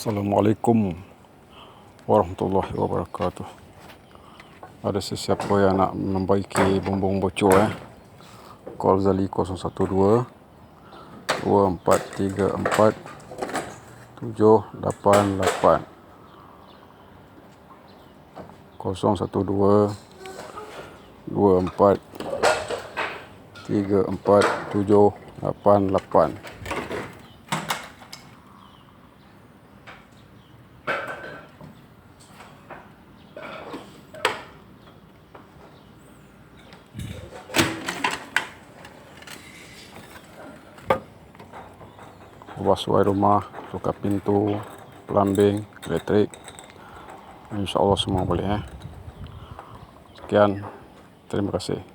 Assalamualaikum warahmatullahi wabarakatuh. Ada sesiapa yang nak membaiki bumbung bocor call Zali 012 2434 788 012 24 34 788. Suai rumah, tukar pintu, plumbing, elektrik, InsyaAllah semua boleh. Sekian, terima kasih.